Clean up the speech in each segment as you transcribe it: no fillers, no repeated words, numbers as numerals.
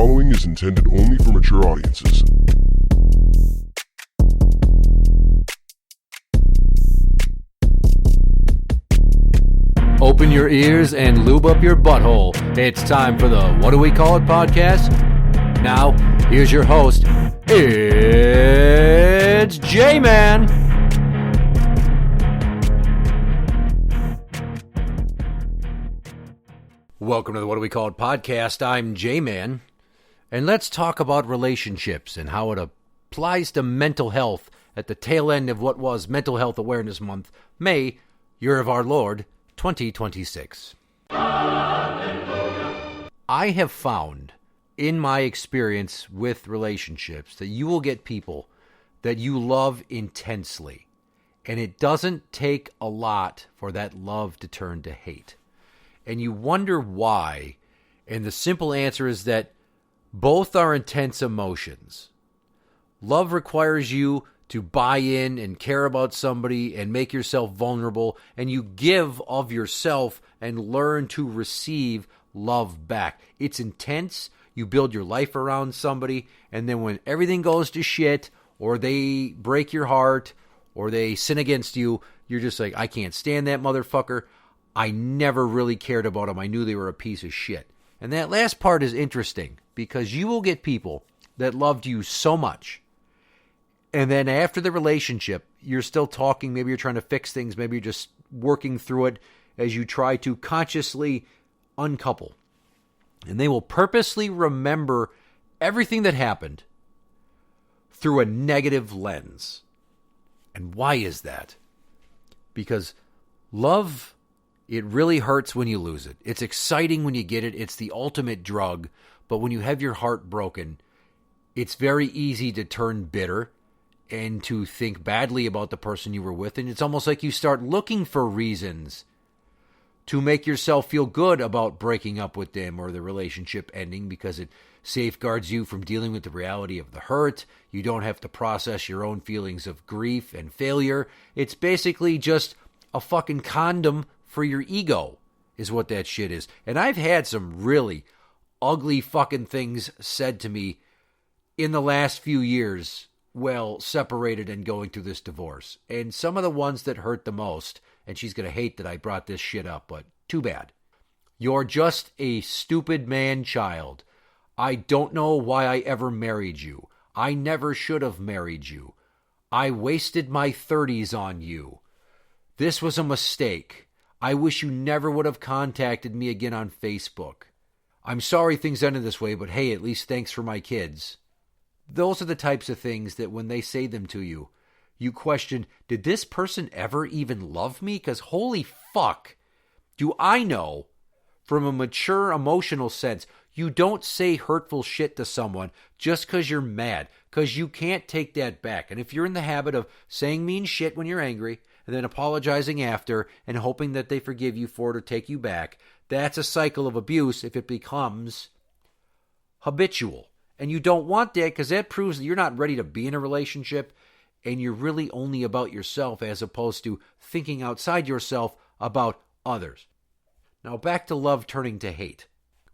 following is intended only for mature audiences. Open your ears and lube up your butthole. It's time for the What Do We Call It podcast. Now, here's your host. It's Jmann. Welcome to the What Do We Call It podcast. I'm Jmann. And let's talk about relationships and how it applies to mental health at the tail end of what was Mental Health Awareness Month, May, Year of Our Lord, 2026. Hallelujah. I have found in my experience with relationships that you will get people that you love intensely, and it doesn't take a lot for that love to turn to hate. And you wonder why, and the simple answer is that both are intense emotions. Love requires you to buy in and care about somebody and make yourself vulnerable, and you give of yourself and learn to receive love back. It's intense. You build your life around somebody, and then when everything goes to shit, or they break your heart, or they sin against you, you're just like, I can't stand that motherfucker. I never really cared about them. I knew they were a piece of shit. And that last part is interesting, because you will get people that loved you so much, and then after the relationship, you're still talking, maybe you're trying to fix things, maybe you're just working through it as you try to consciously uncouple. And they will purposely remember everything that happened through a negative lens. And why is that? Because love, it really hurts when you lose it. It's exciting when you get it. It's the ultimate drug. But when you have your heart broken, it's very easy to turn bitter and to think badly about the person you were with. And it's almost like you start looking for reasons to make yourself feel good about breaking up with them or the relationship ending, because it safeguards you from dealing with the reality of the hurt. You don't have to process your own feelings of grief and failure. It's basically just a fucking condom for your ego is what that shit is. And I've had some really ugly fucking things said to me in the last few years, well, separated and going through this divorce. And some of the ones that hurt the most, and she's going to hate that I brought this shit up, but too bad. You're just a stupid man-child. I don't know why I ever married you. I never should have married you. I wasted my 30s on you. This was a mistake. I wish you never would have contacted me again on Facebook. I'm sorry things ended this way, but hey, at least thanks for my kids. Those are the types of things that when they say them to you, you question, did this person ever even love me? Because holy fuck, do I know from a mature emotional sense, you don't say hurtful shit to someone just because you're mad, because you can't take that back. And if you're in the habit of saying mean shit when you're angry and then apologizing after and hoping that they forgive you for it or take you back, that's a cycle of abuse if it becomes habitual. And you don't want that, because that proves that you're not ready to be in a relationship and you're really only about yourself as opposed to thinking outside yourself about others. Now back to love turning to hate.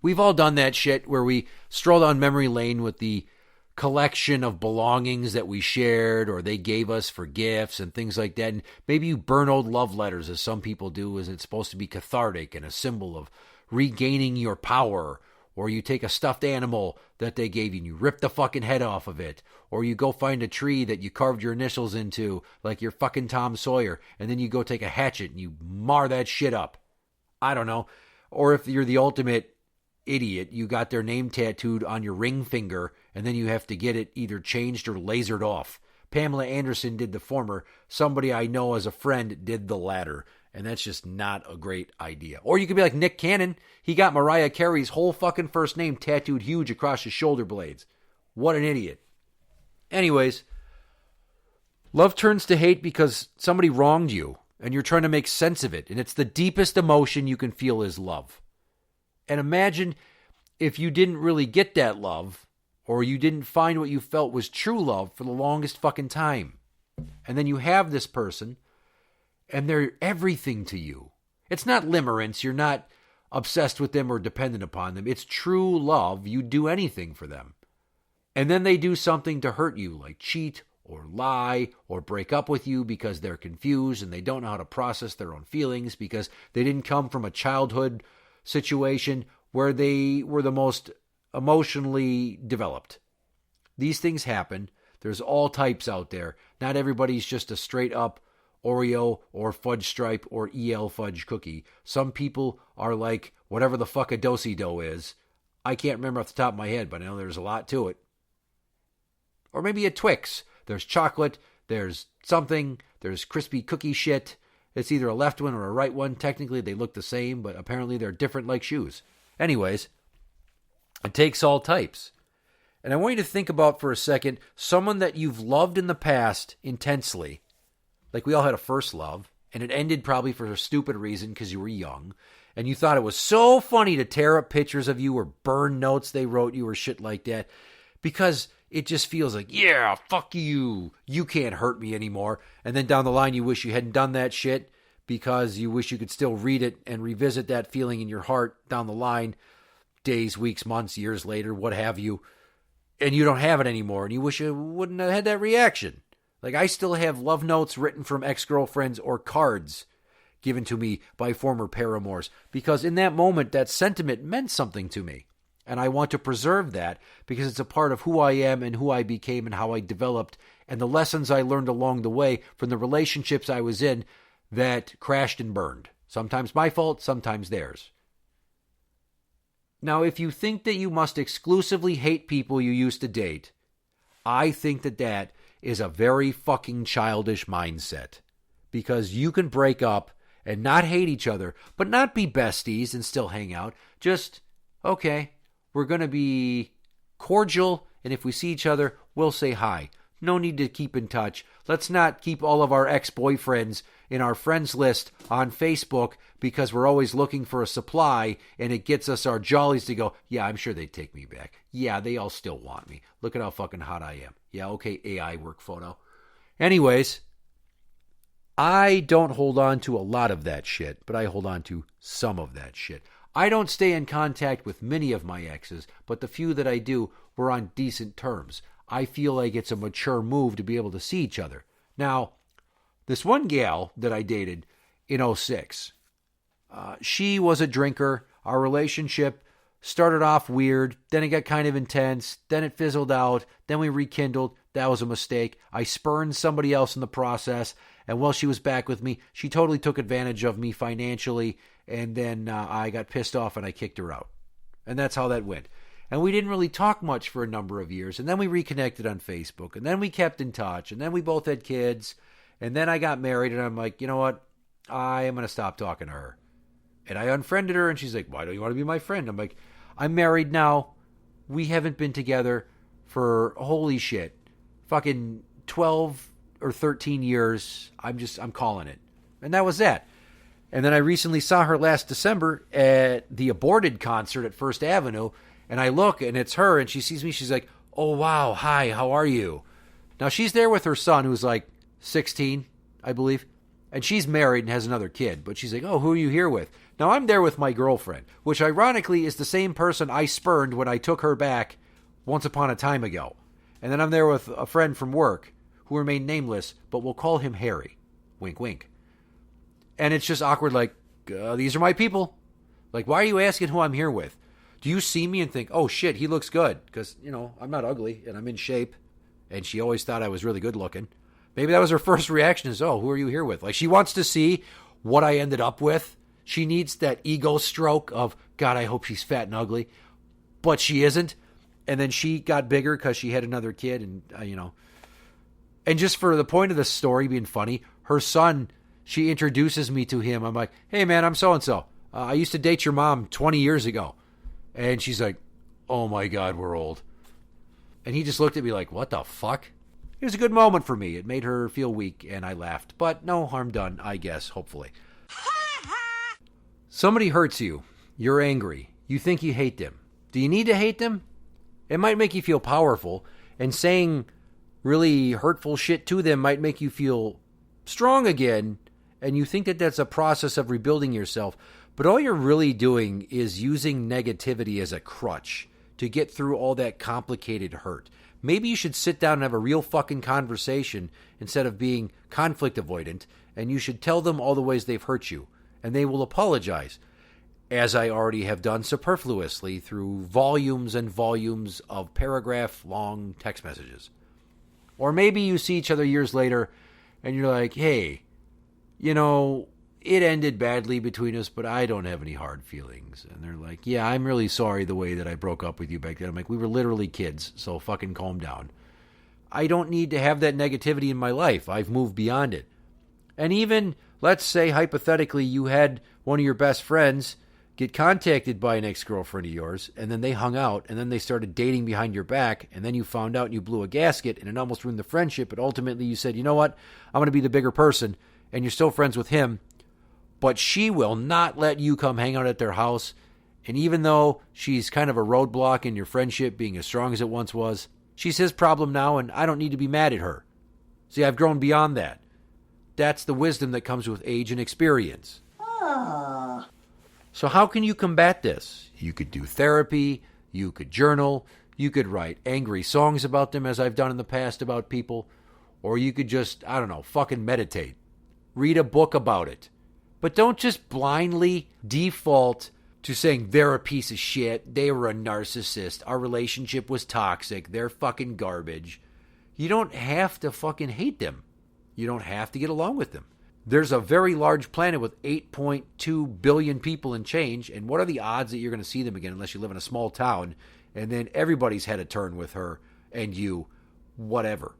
We've all done that shit where we stroll down memory lane with the collection of belongings that we shared or they gave us for gifts and things like that. And maybe you burn old love letters, as some people do, as it's supposed to be cathartic and a symbol of regaining your power. Or you take a stuffed animal that they gave you and you rip the fucking head off of it. Or you go find a tree that you carved your initials into, like you're fucking Tom Sawyer, and then you go take a hatchet and you mar that shit up. I don't know. Or if you're the ultimate idiot, you got their name tattooed on your ring finger, and then you have to get it either changed or lasered off. Pamela Anderson did the former. Somebody I know as a friend did the latter. And that's just not a great idea. Or you could be like Nick Cannon. He got Mariah Carey's whole fucking first name tattooed huge across his shoulder blades. What an idiot. Anyways, love turns to hate because somebody wronged you and you're trying to make sense of it. And it's the deepest emotion you can feel is love. And imagine if you didn't really get that love, or you didn't find what you felt was true love for the longest fucking time. And then you have this person and they're everything to you. It's not limerence. You're not obsessed with them or dependent upon them. It's true love. You'd do anything for them. And then they do something to hurt you, like cheat or lie or break up with you because they're confused and they don't know how to process their own feelings because they didn't come from a childhood situation where they were the most emotionally developed. These things happen. There's all types out there. Not everybody's just a straight up Oreo or fudge stripe or EL fudge cookie. Some people are like whatever the fuck a do-si-do is. I can't remember off the top of my head, but I know there's a lot to it. Or maybe a Twix. There's chocolate, there's something, there's crispy cookie shit. It's either a left one or a right one. Technically, they look the same, but apparently they're different like shoes. Anyways, it takes all types. And I want you to think about for a second someone that you've loved in the past intensely. Like we all had a first love, and it ended probably for a stupid reason because you were young, and you thought it was so funny to tear up pictures of you or burn notes they wrote you or shit like that because it just feels like, yeah, fuck you. You can't hurt me anymore. And then down the line, you wish you hadn't done that shit because you wish you could still read it and revisit that feeling in your heart down the line, days, weeks, months, years later, what have you. And you don't have it anymore. And you wish you wouldn't have had that reaction. Like I still have love notes written from ex-girlfriends or cards given to me by former paramours because in that moment, that sentiment meant something to me. And I want to preserve that because it's a part of who I am and who I became and how I developed and the lessons I learned along the way from the relationships I was in that crashed and burned. Sometimes my fault, sometimes theirs. Now, if you think that you must exclusively hate people you used to date, I think that that is a very fucking childish mindset because you can break up and not hate each other, but not be besties and still hang out. Just, okay. We're going to be cordial, and if we see each other, we'll say hi. No need to keep in touch. Let's not keep all of our ex-boyfriends in our friends list on Facebook because we're always looking for a supply, and it gets us our jollies to go, yeah, I'm sure they'd take me back. Yeah, they all still want me. Look at how fucking hot I am. Yeah, okay, AI work photo. Anyways, I don't hold on to a lot of that shit, but I hold on to some of that shit. I don't stay in contact with many of my exes, but the few that I do, we're on decent terms. I feel like it's a mature move to be able to see each other. Now, this one gal that I dated in 2006, she was a drinker. Our relationship started off weird, then it got kind of intense, then it fizzled out, then we rekindled. That was a mistake. I spurned somebody else in the process, and while she was back with me, she totally took advantage of me financially, and then I got pissed off and I kicked her out. And that's how that went. And we didn't really talk much for a number of years, and then we reconnected on Facebook, and then we kept in touch, and then we both had kids, and then I got married, and I'm like, you know what? I am going to stop talking to her. And I unfriended her, and she's like, why don't you want to be my friend? I'm like, I'm married now. We haven't been together for, holy shit, fucking 12 or 13 years. I'm calling it. And that was that. And then I recently saw her last December at the Aborted concert at First Avenue, and I look, and it's her, and she sees me, she's like, oh, wow, hi, how are you? Now, she's there with her son, who's like 16, I believe, and she's married and has another kid, but she's like, oh, who are you here with? Now, I'm there with my girlfriend, which ironically is the same person I spurned when I took her back once upon a time ago. And then I'm there with a friend from work who remained nameless, but we'll call him Harry. Wink, wink. And it's just awkward, like, these are my people. Like, why are you asking who I'm here with? Do you see me and think, oh, shit, he looks good? Because, you know, I'm not ugly and I'm in shape. And she always thought I was really good looking. Maybe that was her first reaction is, oh, who are you here with? Like, she wants to see what I ended up with. She needs that ego stroke of, God, I hope she's fat and ugly. But she isn't. And then she got bigger because she had another kid. And, And just for the point of the story being funny, her son, she introduces me to him. I'm like, hey, man, I'm so-and-so. I used to date your mom 20 years ago. And she's like, oh, my God, we're old. And he just looked at me like, what the fuck? It was a good moment for me. It made her feel weak, and I laughed. But no harm done, I guess, hopefully. Somebody hurts you. You're angry. You think you hate them. Do you need to hate them? It might make you feel powerful, and saying really hurtful shit to them might make you feel strong again and you think that that's a process of rebuilding yourself, but all you're really doing is using negativity as a crutch to get through all that complicated hurt. Maybe you should sit down and have a real fucking conversation instead of being conflict avoidant, and you should tell them all the ways they've hurt you, and they will apologize, as I already have done superfluously through volumes and volumes of paragraph-long text messages. Or maybe you see each other years later, and you're like, hey, you know, it ended badly between us, but I don't have any hard feelings. And they're like, yeah, I'm really sorry the way that I broke up with you back then. I'm like, we were literally kids, so fucking calm down. I don't need to have that negativity in my life. I've moved beyond it. And even, let's say, hypothetically, you had one of your best friends get contacted by an ex-girlfriend of yours, and then they hung out, and then they started dating behind your back, and then you found out and you blew a gasket, and it almost ruined the friendship, but ultimately you said, you know what, I'm going to be the bigger person, and you're still friends with him, but she will not let you come hang out at their house. And even though she's kind of a roadblock in your friendship being as strong as it once was, she's his problem now, and I don't need to be mad at her. See, I've grown beyond that. That's the wisdom that comes with age and experience. So how can you combat this? You could do therapy, you could journal, you could write angry songs about them, as I've done in the past about people, or you could just, I don't know, fucking meditate. Read a book about it. But don't just blindly default to saying they're a piece of shit, they were a narcissist, our relationship was toxic, they're fucking garbage. You don't have to fucking hate them. You don't have to get along with them. There's a very large planet with 8.2 billion people and change, and what are the odds that you're going to see them again unless you live in a small town, and then everybody's had a turn with her and you, whatever.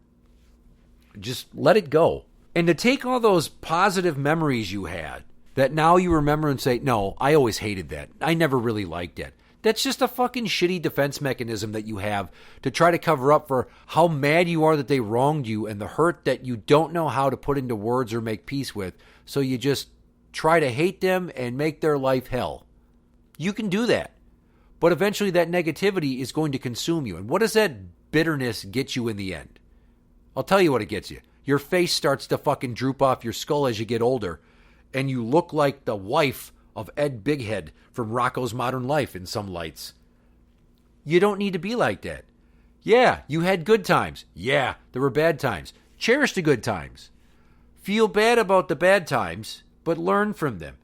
Just let it go. And to take all those positive memories you had that now you remember and say, no, I always hated that. I never really liked it. That's just a fucking shitty defense mechanism that you have to try to cover up for how mad you are that they wronged you and the hurt that you don't know how to put into words or make peace with. So you just try to hate them and make their life hell. You can do that. But eventually that negativity is going to consume you. And what does that bitterness get you in the end? I'll tell you what it gets you. Your face starts to fucking droop off your skull as you get older, and you look like the wife of Ed Bighead from Rocko's Modern Life in some lights. You don't need to be like that. Yeah, you had good times. Yeah, there were bad times. Cherish the good times. Feel bad about the bad times, but learn from them.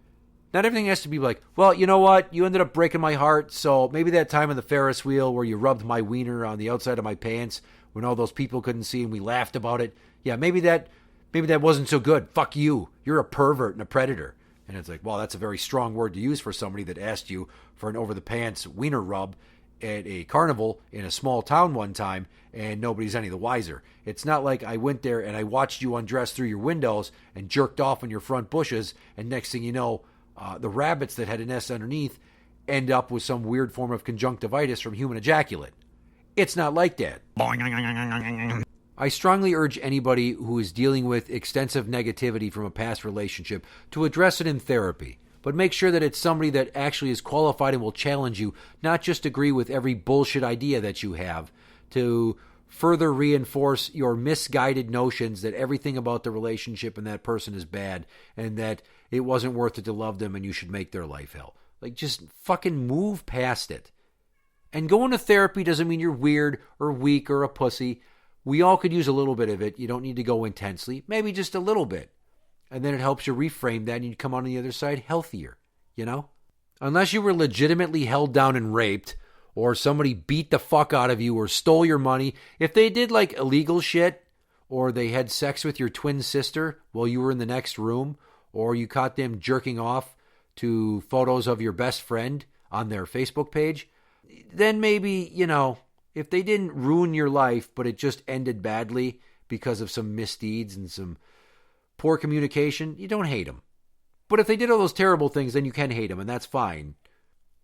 Not everything has to be like, well, you know what? You ended up breaking my heart, so maybe that time on the Ferris wheel where you rubbed my wiener on the outside of my pants when all those people couldn't see and we laughed about it. Yeah, maybe that wasn't so good. Fuck you. You're a pervert and a predator. And it's like, well, that's a very strong word to use for somebody that asked you for an over-the-pants wiener rub at a carnival in a small town one time, and nobody's any the wiser. It's not like I went there and I watched you undress through your windows and jerked off on your front bushes, and next thing you know, the rabbits that had a nest underneath end up with some weird form of conjunctivitis from human ejaculate. It's not like that. I strongly urge anybody who is dealing with extensive negativity from a past relationship to address it in therapy, but make sure that it's somebody that actually is qualified and will challenge you, not just agree with every bullshit idea that you have, to further reinforce your misguided notions that everything about the relationship and that person is bad and that it wasn't worth it to love them and you should make their life hell. Like, just fucking move past it. And going to therapy doesn't mean you're weird or weak or a pussy. We all could use a little bit of it. You don't need to go intensely. Maybe just a little bit. And then it helps you reframe that and you come on the other side healthier, you know? Unless you were legitimately held down and raped, or somebody beat the fuck out of you or stole your money. If they did like illegal shit, or they had sex with your twin sister while you were in the next room, or you caught them jerking off to photos of your best friend on their Facebook page, then maybe, you know, if they didn't ruin your life, but it just ended badly because of some misdeeds and some poor communication, you don't hate them. But if they did all those terrible things, then you can hate them, and that's fine.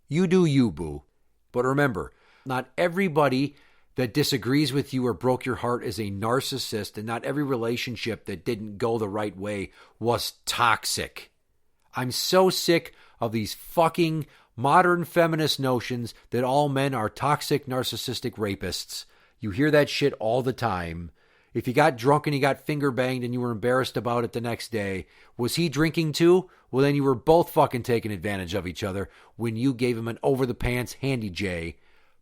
You do you, boo. But remember, not everybody that disagrees with you or broke your heart is a narcissist, and not every relationship that didn't go the right way was toxic. I'm so sick of these fucking modern feminist notions that all men are toxic, narcissistic rapists. You hear that shit all the time. If you got drunk and you got finger banged and you were embarrassed about it the next day, was he drinking too? Well, then you were both fucking taking advantage of each other when you gave him an over-the-pants handy J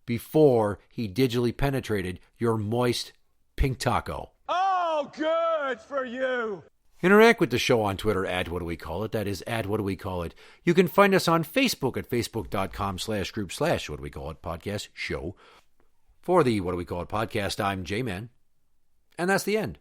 before he digitally penetrated your moist pink taco. Oh, good for you. Interact with the show on Twitter at What Do We Call It. That is at What Do We Call It. You can find us on Facebook at facebook.com/group/What Do We Call It podcast show. For the What Do We Call It podcast, I'm Jmann. And that's the end.